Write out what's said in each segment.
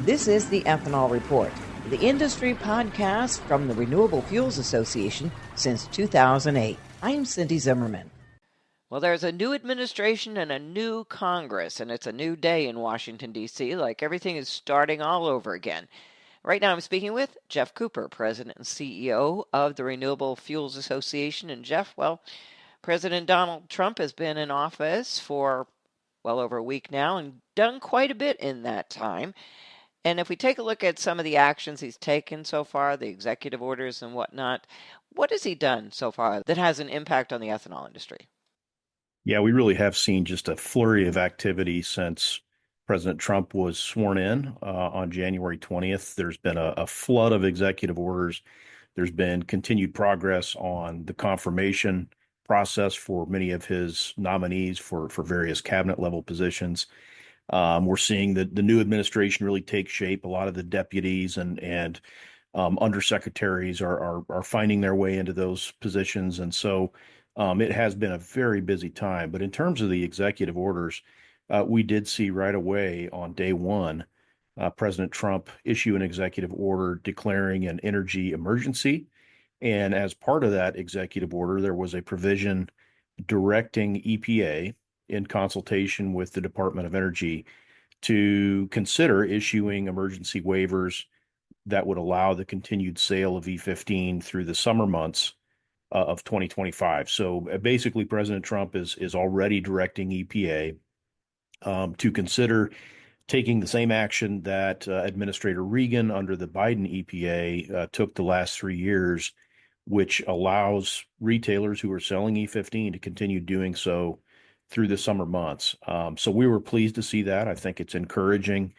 This is the Ethanol Report, the industry podcast from the Renewable Fuels Association since 2008. I'm Cindy Zimmerman. Well, there's a new administration and a new Congress, and it's a new day in Washington, D.C., like everything is starting all over again. Right now I'm speaking with Geoff Cooper, President and CEO of the Renewable Fuels Association. And Geoff, well, President Donald Trump has been in office for well over a week now and done quite a bit in that time. And if we take a look at some of the actions he's taken so far, the executive orders and whatnot, what has he done so far that has an impact on the ethanol industry? Yeah, we really have seen just a flurry of activity since President Trump was sworn in on January 20th. There's been a flood of executive orders. There's been continued progress on the confirmation process for many of his nominees for various cabinet level positions. We're seeing the new administration really take shape. A lot of the deputies and undersecretaries are finding their way into those positions, and so it has been a very busy time. But in terms of the executive orders, we did see right away on day one, President Trump issue an executive order declaring an energy emergency. And as part of that executive order, there was a provision directing EPA in consultation with the Department of Energy to consider issuing emergency waivers that would allow the continued sale of E15 through the summer months of 2025. So basically, President Trump is already directing EPA to consider taking the same action that Administrator Regan under the Biden EPA took the last 3 years, which allows retailers who are selling E15 to continue doing so through the summer months. So we were pleased to see that. I think it's encouraging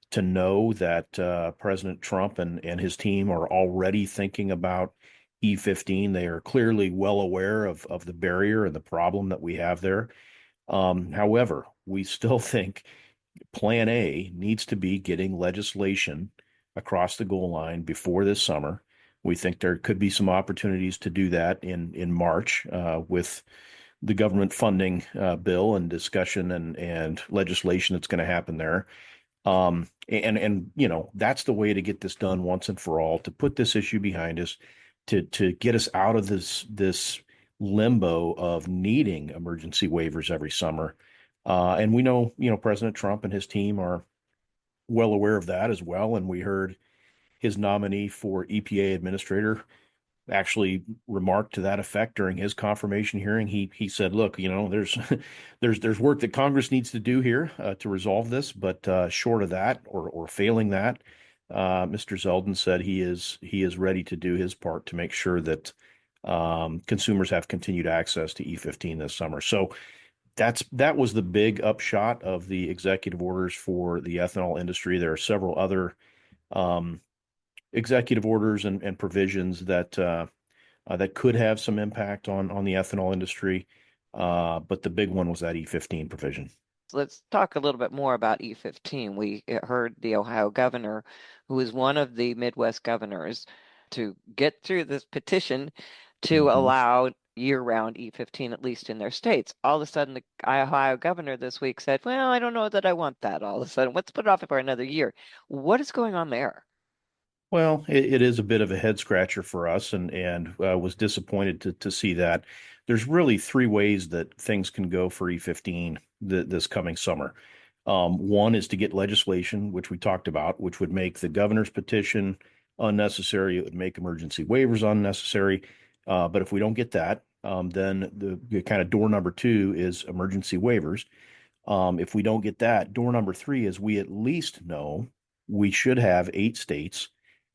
to know that President Trump and his team are already thinking about E15. They are clearly well aware of the barrier and the problem that we have there. However, we still think Plan A needs to be getting legislation across the goal line before this summer. We think there could be some opportunities to do that in March with the government funding bill and discussion and legislation that's going to happen there. And you know, that's the way to get this done once and for all, to put this issue behind us, to get us out of this limbo of needing emergency waivers every summer. And we know, President Trump and his team are well aware of that as well. And we heard his nominee for EPA administrator actually remarked to that effect during his confirmation hearing. He said, "Look, there's there's work that Congress needs to do here to resolve this, but short of that or failing that, Mr. Zeldin said he is ready to do his part to make sure that consumers have continued access to E15 this summer." So that was the big upshot of the executive orders for the ethanol industry. There are several other executive orders and provisions that could have some impact on the ethanol industry, but the big one was that E15 provision. Let's talk a little bit more about E15. We heard the Ohio governor, who is one of the Midwest governors, to get through this petition to allow year-round E15, at least in their states. All of a sudden, the Ohio governor this week said, "Well, I don't know that I want that." All of a sudden, let's put it off for another year. What is going on there? Well, it is a bit of a head scratcher for us, and was disappointed to see that. There's really three ways that things can go for E15 this coming summer. One is to get legislation, which we talked about, which would make the governor's petition unnecessary. It would make emergency waivers unnecessary. But if we don't get that, then the kind of door number two is emergency waivers. If we don't get that, door number three is we at least know we should have 8 states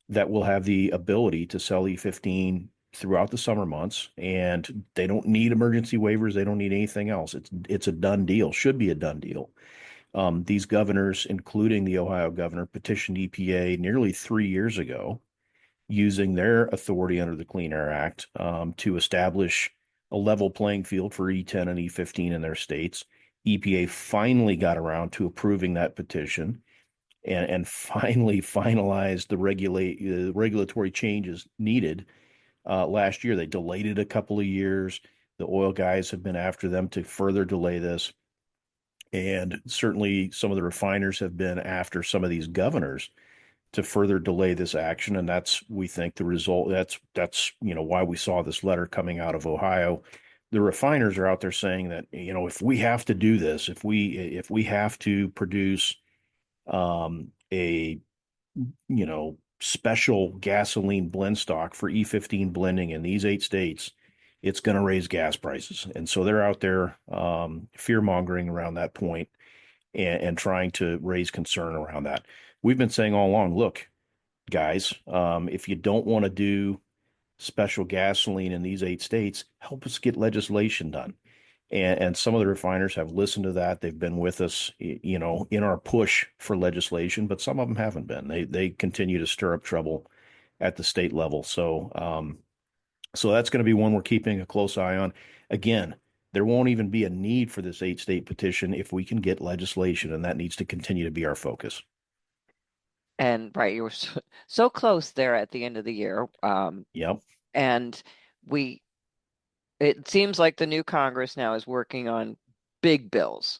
that will have the ability to sell E15 throughout the summer months, and they don't need emergency waivers. They don't need anything else. It's a done deal, should be a done deal. These governors, including the Ohio governor, petitioned EPA nearly 3 years ago using their authority under the Clean Air Act to establish a level playing field for E10 and E15 in their states. EPA finally got around to approving that petition and finally finalized the regulatory changes needed last year. They delayed it a couple of years. The oil guys have been after them to further delay this. And certainly some of the refiners have been after some of these governors to further delay this action. And that's, we think, the result. That's why we saw this letter coming out of Ohio. The refiners are out there saying that, if we have to do this, if we have to produce a special gasoline blend stock for E15 blending in these 8 states, it's going to raise gas prices. And so they're out there fear mongering around that point and trying to raise concern around that. We've been saying all along, look, guys, if you don't want to do special gasoline in these 8 states, help us get legislation done. And some of the refiners have listened to that. They've been with us, in our push for legislation, but some of them haven't been. They continue to stir up trouble at the state level. So that's going to be one we're keeping a close eye on. Again, there won't even be a need for this 8 state petition if we can get legislation, and that needs to continue to be our focus. And right, you were so close there at the end of the year. Yep. And we, it seems like the new Congress now is working on big bills,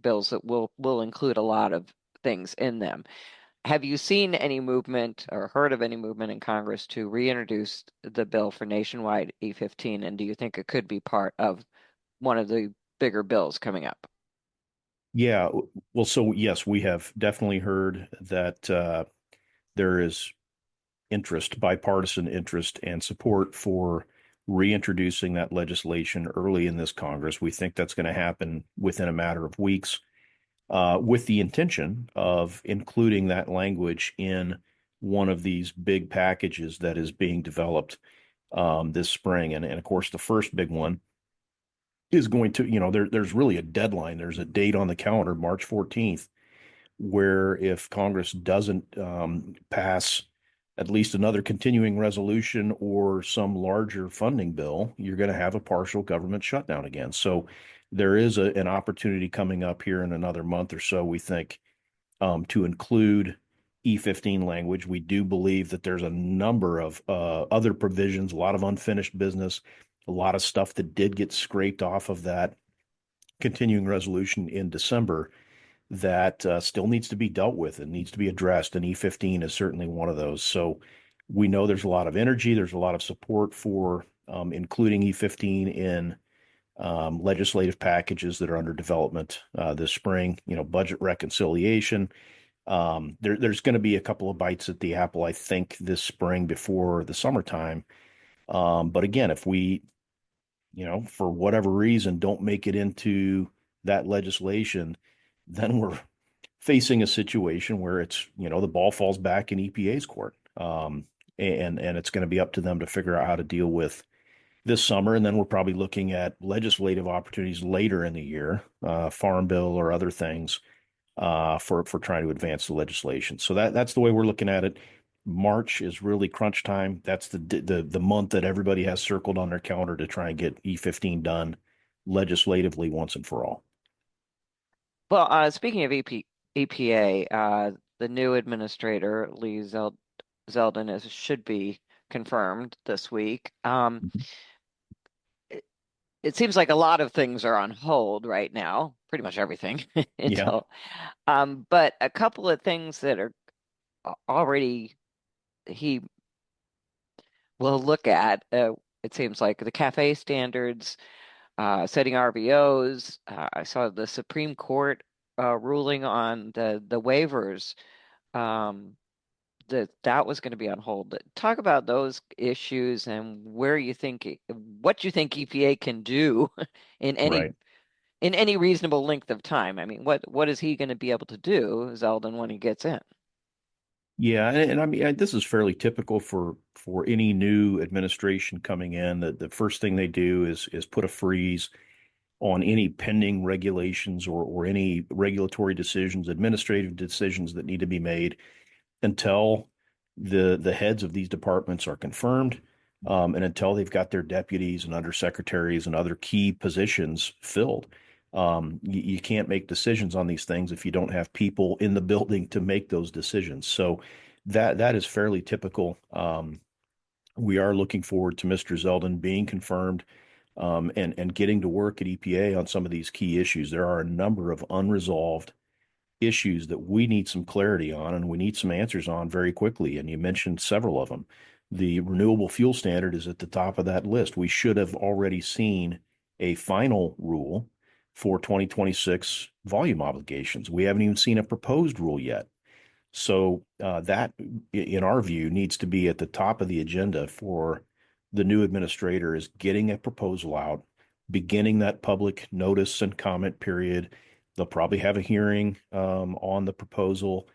bills that will include a lot of things in them. Have you seen any movement or heard of any movement in Congress to reintroduce the bill for nationwide E15? And do you think it could be part of one of the bigger bills coming up? Yeah. Well, so yes, we have definitely heard that there is interest, bipartisan interest, and support for reintroducing that legislation early in this Congress. We think that's going to happen within a matter of weeks, with the intention of including that language in one of these big packages that is being developed this spring. And of course, the first big one is going to, there's really a deadline. There's a date on the calendar, March 14th, where if Congress doesn't pass at least another continuing resolution or some larger funding bill, you're going to have a partial government shutdown again. So there is an opportunity coming up here in another month or so, we think, to include E15 language. We do believe that there's a number of other provisions, a lot of unfinished business, a lot of stuff that did get scraped off of that continuing resolution in December that still needs to be dealt with and needs to be addressed. And E15 is certainly one of those. So we know there's a lot of energy, there's a lot of support for including E15 in legislative packages that are under development this spring. Budget reconciliation. There's going to be a couple of bites at the apple, I think, this spring before the summertime. But again, if we, for whatever reason, don't make it into that legislation, then we're facing a situation where it's, the ball falls back in EPA's court. And it's going to be up to them to figure out how to deal with this summer. And then we're probably looking at legislative opportunities later in the year, farm bill or other things, for trying to advance the legislation. So that's the way we're looking at it. March is really crunch time. That's the month that everybody has circled on their calendar to try and get E15 done legislatively once and for all. Well, speaking of EPA, the new administrator, Zeldin, should be confirmed this week. It seems like a lot of things are on hold right now, pretty much everything Yeah. until, but a couple of things that are already he will look at. It seems like the CAFE standards, setting RVOs. I saw the Supreme Court ruling on the waivers. That was going to be on hold. Talk about those issues and what you think EPA can do in any Right. in any reasonable length of time. I mean, what is he going to be able to do, Zeldin, when he gets in? Yeah, and I mean this is fairly typical for any new administration coming in. That the first thing they do is put a freeze on any pending regulations or any regulatory decisions, administrative decisions that need to be made until the heads of these departments are confirmed, and until they've got their deputies and undersecretaries and other key positions filled. You can't make decisions on these things if you don't have people in the building to make those decisions. So that is fairly typical. We are looking forward to Mr. Zeldin being confirmed. and getting to work at EPA on some of these key issues. There are a number of unresolved issues that we need some clarity on and we need some answers on very quickly. And you mentioned several of them. The renewable fuel standard is at the top of that list. We should have already seen a final rule for 2026 volume obligations. We haven't even seen a proposed rule yet. So that, in our view, needs to be at the top of the agenda for the new administrator is getting a proposal out, beginning that public notice and comment period. They'll probably have a hearing on the proposal,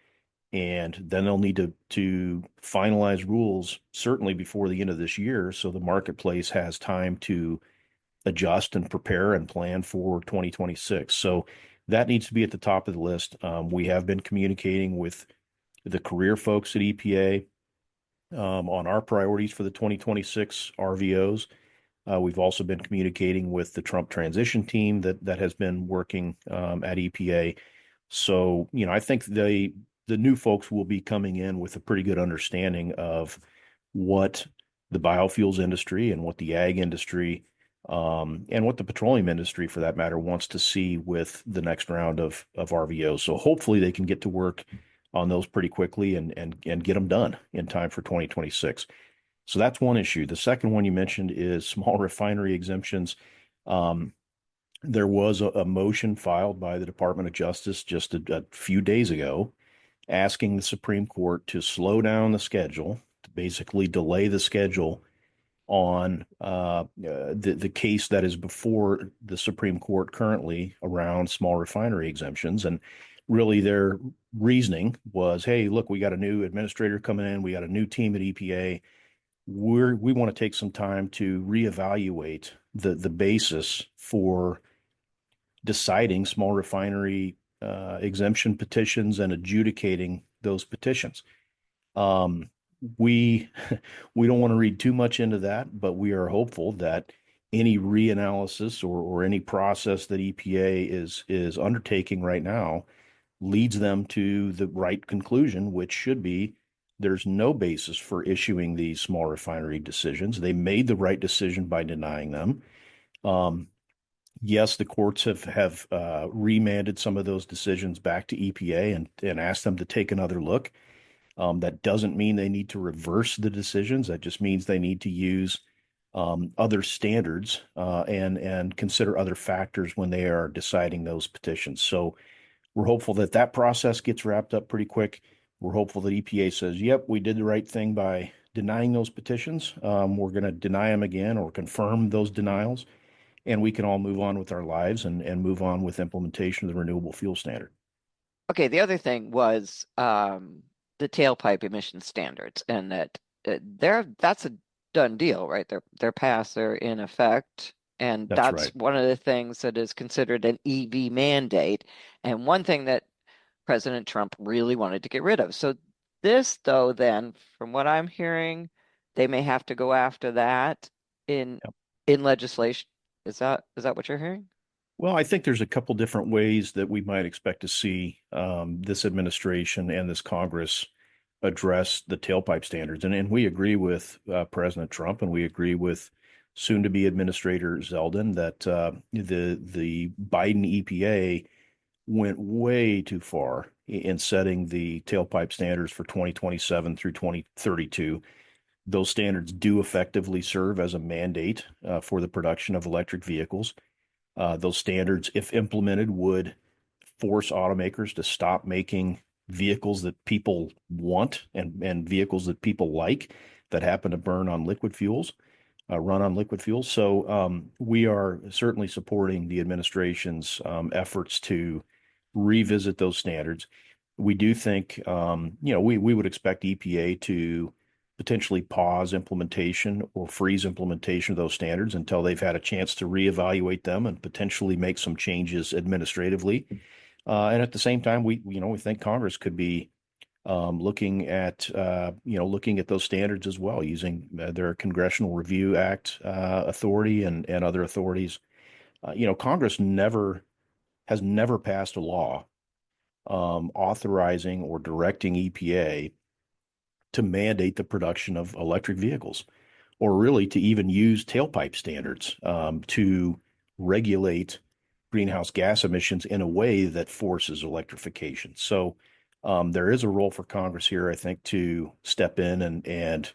and then they'll need to finalize rules certainly before the end of this year, so the marketplace has time to adjust and prepare and plan for 2026. So that needs to be at the top of the list. We have been communicating with the career folks at EPA on our priorities for the 2026 RVOs. We've also been communicating with the Trump transition team that has been working at EPA. So, I think the new folks will be coming in with a pretty good understanding of what the biofuels industry and what the ag industry and what the petroleum industry, for that matter, wants to see with the next round of RVOs. So hopefully they can get to work on those pretty quickly and get them done in time for 2026. So that's one issue. The second one you mentioned is small refinery exemptions. There was a motion filed by the Department of Justice just a few days ago asking the Supreme Court to slow down the schedule, to basically delay the schedule on the case that is before the Supreme Court currently around small refinery exemptions. And really their reasoning was, hey, look, we got a new administrator coming in, we got a new team at EPA. We want to take some time to reevaluate the basis for deciding small refinery exemption petitions and adjudicating those petitions. We we don't want to read too much into that, but we are hopeful that any reanalysis or any process that EPA is undertaking right now leads them to the right conclusion, which should be there's no basis for issuing these small refinery decisions. They made the right decision by denying them. Yes, the courts have remanded some of those decisions back to EPA and asked them to take another look. That doesn't mean they need to reverse the decisions. That just means they need to use other standards and consider other factors when they are deciding those petitions. So we're hopeful that process gets wrapped up pretty quick. We're hopeful that EPA says, yep, we did the right thing by denying those petitions. We're going to deny them again or confirm those denials, and we can all move on with our lives and move on with implementation of the renewable fuel standard. Okay, the other thing was the tailpipe emission standards, and that's a done deal, right? They're passed, they're in effect, and That's that's right. one of the things that is considered an EV mandate, and one thing that President Trump really wanted to get rid of. So this, though, then, from what I'm hearing, they may have to go after that in Yep. in legislation. Is that what you're hearing? Well, I think there's a couple different ways that we might expect to see this administration and this Congress address the tailpipe standards. And we agree with President Trump, and we agree with soon-to-be Administrator Zeldin that the Biden EPA went way too far in setting the tailpipe standards for 2027 through 2032. Those standards do effectively serve as a mandate for the production of electric vehicles. Those standards, if implemented, would force automakers to stop making vehicles that people want and vehicles that people like that happen to burn on liquid fuels, run on liquid fuels. So we are certainly supporting the administration's efforts to revisit those standards. We do think, we would expect EPA to potentially pause implementation or freeze implementation of those standards until they've had a chance to reevaluate them and potentially make some changes administratively. And at the same time, we think Congress could be looking at those standards as well, using their Congressional Review Act authority and other authorities. Congress has never passed a law authorizing or directing EPA to mandate the production of electric vehicles. or really to even use tailpipe standards to regulate greenhouse gas emissions in a way that forces electrification. So there is a role for Congress here, I think, to step in and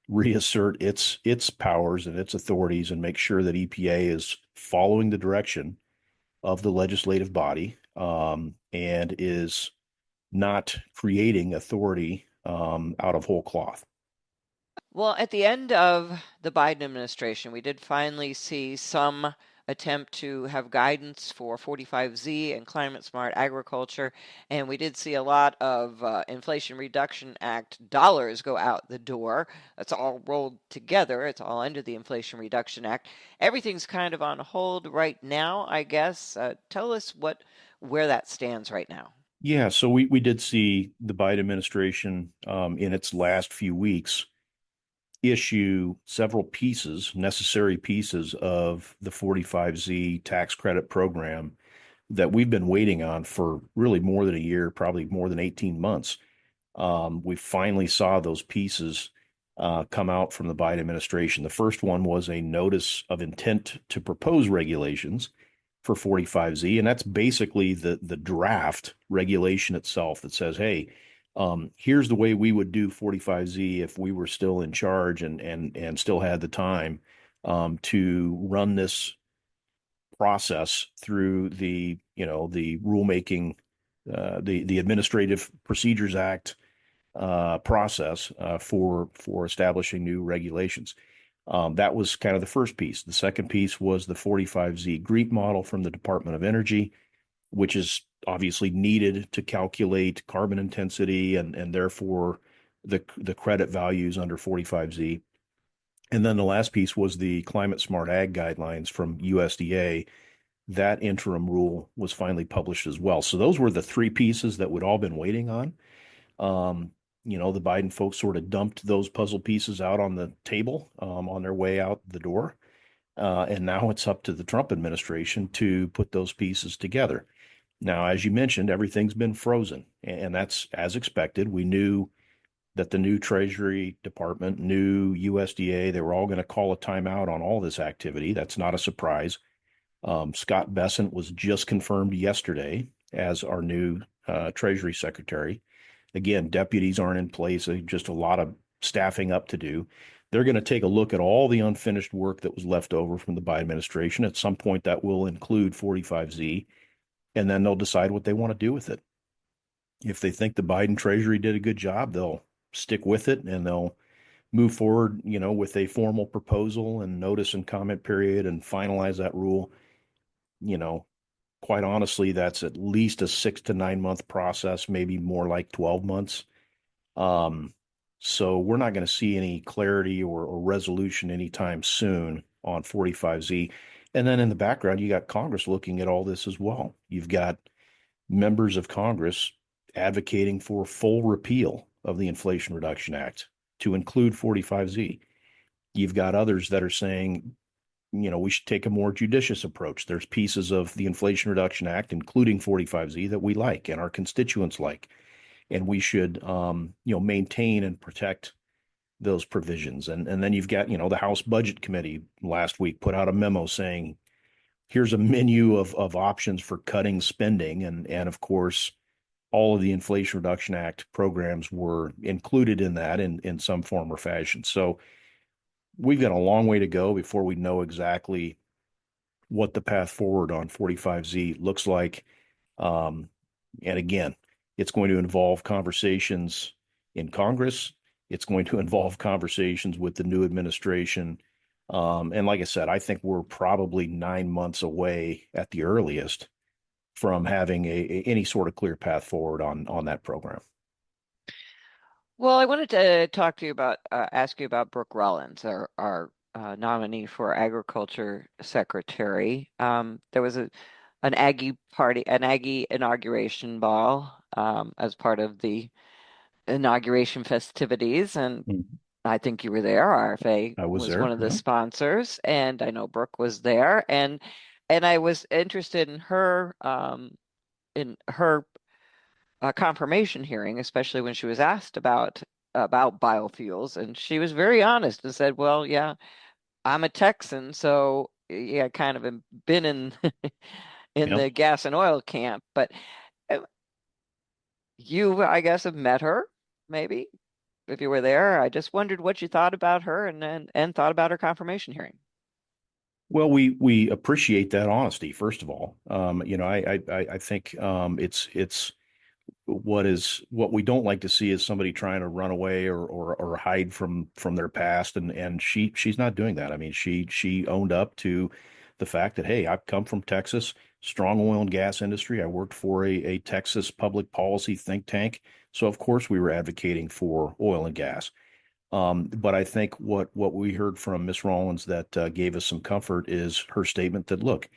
reassert its powers and its authorities and make sure that EPA is following the direction of the legislative body and is not creating authority out of whole cloth. Well, at the end of the Biden administration, we did finally see some attempt to have guidance for 45Z and climate smart agriculture. And we did see a lot of Inflation Reduction Act dollars go out the door. That's all rolled together. It's all under the Inflation Reduction Act. Everything's kind of on hold right now, I guess. Tell us where that stands right now. Yeah, so we did see the Biden administration in its last few weeks issue several pieces, necessary pieces of the 45Z tax credit program that we've been waiting on for really more than a year, probably more than 18 months. We finally saw those pieces come out from the Biden administration. The first one was a notice of intent to propose regulations for 45Z, and that's basically the draft regulation itself that says, hey, here's the way we would do 45Z if we were still in charge and still had the time to run this process through the rulemaking, the Administrative Procedures Act process for establishing new regulations. That was kind of the first piece. The second piece was the 45Z GREET model from the Department of Energy, which is obviously needed to calculate carbon intensity and therefore the credit values under 45Z. And then the last piece was the climate smart ag guidelines from USDA. That interim rule was finally published as well. So those were the three pieces that we'd all been waiting on. The Biden folks sort of dumped those puzzle pieces out on the table on their way out the door. And now it's up to the Trump administration to put those pieces together. Now, as you mentioned, everything's been frozen, and that's as expected. We knew that the new Treasury Department, new USDA, they were all going to call a timeout on all this activity. That's not a surprise. Scott Bessent was just confirmed yesterday as our new Treasury Secretary. Again, deputies aren't in place. Just a lot of staffing up to do. They're going to take a look at all the unfinished work that was left over from the Biden administration. At some point, that will include 45Z, and then they'll decide what they want to do with it. If they think the Biden Treasury did a good job, they'll stick with it and they'll move forward, with a formal proposal and notice and comment period and finalize that rule. You know, Quite honestly, that's at least a 6 to 9 month process, maybe more like 12 months. Um, so we're not going to see any clarity or resolution anytime soon on 45Z. And then in the background, you got Congress looking at all this as well. You've got members of Congress advocating for full repeal of the Inflation Reduction Act to include 45Z. You've got others that are saying, we should take a more judicious approach. There's pieces of the Inflation Reduction Act, including 45Z, that we like and our constituents like, and we should, maintain and protect those provisions. And then you've got, the House Budget Committee last week put out a memo saying, here's a menu of options for cutting spending, and of course, all of the Inflation Reduction Act programs were included in that in some form or fashion. So we've got a long way to go before we know exactly what the path forward on 45Z looks like. And again, it's going to involve conversations in Congress. It's going to involve conversations with the new administration. And like I said, I think we're probably 9 months away at the earliest from having any sort of clear path forward on that program. Well, I wanted to talk to you about, ask you about Brooke Rollins, our nominee for Agriculture Secretary. There was an Aggie party, an Aggie inauguration ball as part of the inauguration festivities, and Mhm. I think you were there. RFA I was was one there. of the Yeah. sponsors, and I know Brooke was there, and I was interested in her confirmation hearing, especially when she was asked about about biofuels, and she was very honest and said, "Well, yeah, I'm a Texan, so yeah, kind of been in in Yep. the gas and oil camp, but uh, you, I guess, have met her, maybe if you were there. I just wondered what you thought about her and thought about her confirmation hearing." Well, we appreciate that honesty, first of all. I think it's what we don't like to see is somebody trying to run away or hide from their past, and she's not doing that. I mean, she owned up to the fact that, hey, I've come from Texas, strong oil and gas industry. I worked for a Texas public policy think tank, so of course we were advocating for oil and gas. But I think what we heard from Miss Rollins that gave us some comfort is her statement that, look,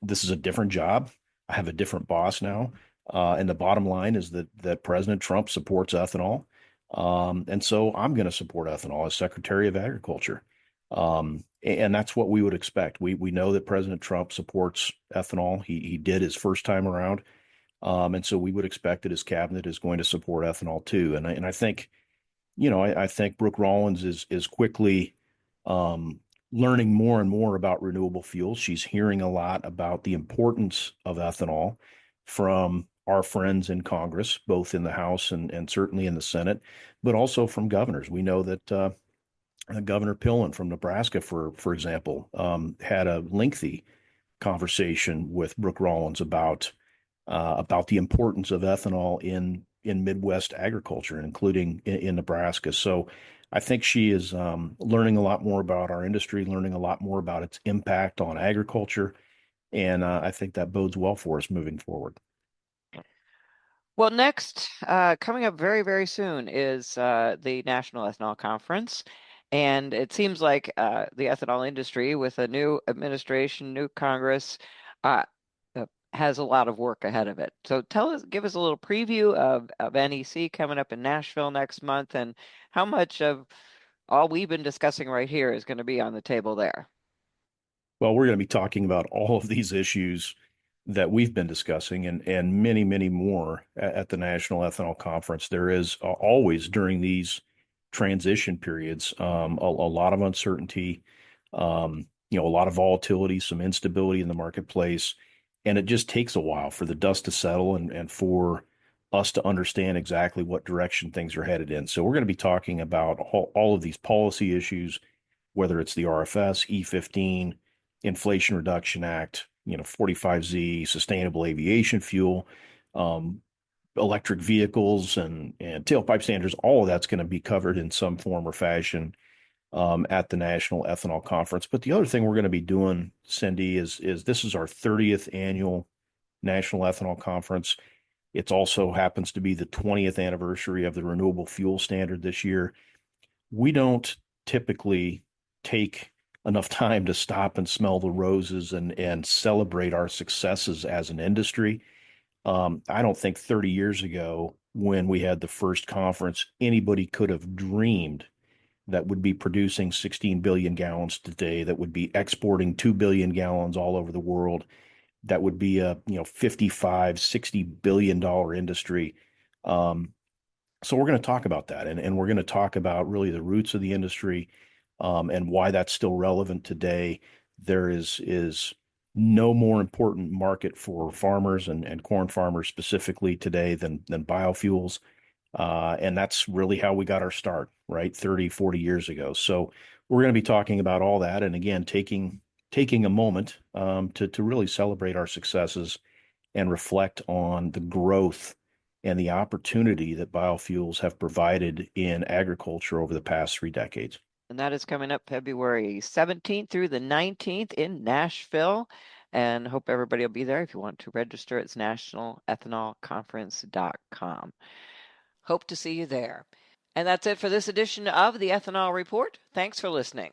this is a different job. I have a different boss now. And the bottom line is that President Trump supports ethanol. And so I'm going to support ethanol as Secretary of Agriculture. And that's what we would expect. We know that President Trump supports ethanol. He did his first time around. And so we would expect that his cabinet is going to support ethanol too. And I think I think Brooke Rollins is quickly um, learning more and more about renewable fuels. She's hearing a lot about the importance of ethanol from our friends in Congress, both in the House and certainly in the Senate, but also from governors. We know that Governor Pillen from Nebraska, for example, had a lengthy conversation with Brooke Rollins about the importance of ethanol in Midwest agriculture, including in Nebraska. So I think she is learning a lot more about our industry, learning a lot more about its impact on agriculture, and I think that bodes well for us moving forward. Well, next, coming up very, very soon is the National Ethanol Conference. And it seems like the ethanol industry, with a new administration, new Congress, uh, has a lot of work ahead of it. So give us a little preview of NEC coming up in Nashville next month, and how much of all we've been discussing right here is going to be on the table there. Well, we're going to be talking about all of these issues that we've been discussing and many, many more at the National Ethanol Conference. There is always during these transition periods a lot of uncertainty, a lot of volatility, some instability in the marketplace, and it just takes a while for the dust to settle and for us to understand exactly what direction things are headed in. So we're going to be talking about all of these policy issues, whether it's the RFS, E15, Inflation Reduction Act, 45Z, sustainable aviation fuel, um, electric vehicles, and tailpipe standards. All of that's going to be covered in some form or fashion at the National Ethanol Conference. But the other thing we're going to be doing, Cindy, is this is our 30th annual National Ethanol Conference. It also happens to be the 20th anniversary of the Renewable Fuel Standard this year. We don't typically take enough time to stop and smell the roses and celebrate our successes as an industry. I don't think 30 years ago, when we had the first conference, anybody could have dreamed that would be producing 16 billion gallons today, that would be exporting 2 billion gallons all over the world, that would be a 55-60 billion dollar industry. Um, so we're going to talk about that, and we're going to talk about really the roots of the industry, and why that's still relevant today. There is no more important market for farmers and corn farmers specifically today than biofuels. And that's really how we got our start, right? 30, 40 years ago. So we're going to be talking about all that. And again, taking a moment to really celebrate our successes and reflect on the growth and the opportunity that biofuels have provided in agriculture over the past 3 decades. And that is coming up February 17th through the 19th in Nashville. And hope everybody will be there. If you want to register, it's nationalethanolconference.com. Hope to see you there. And that's it for this edition of the Ethanol Report. Thanks for listening.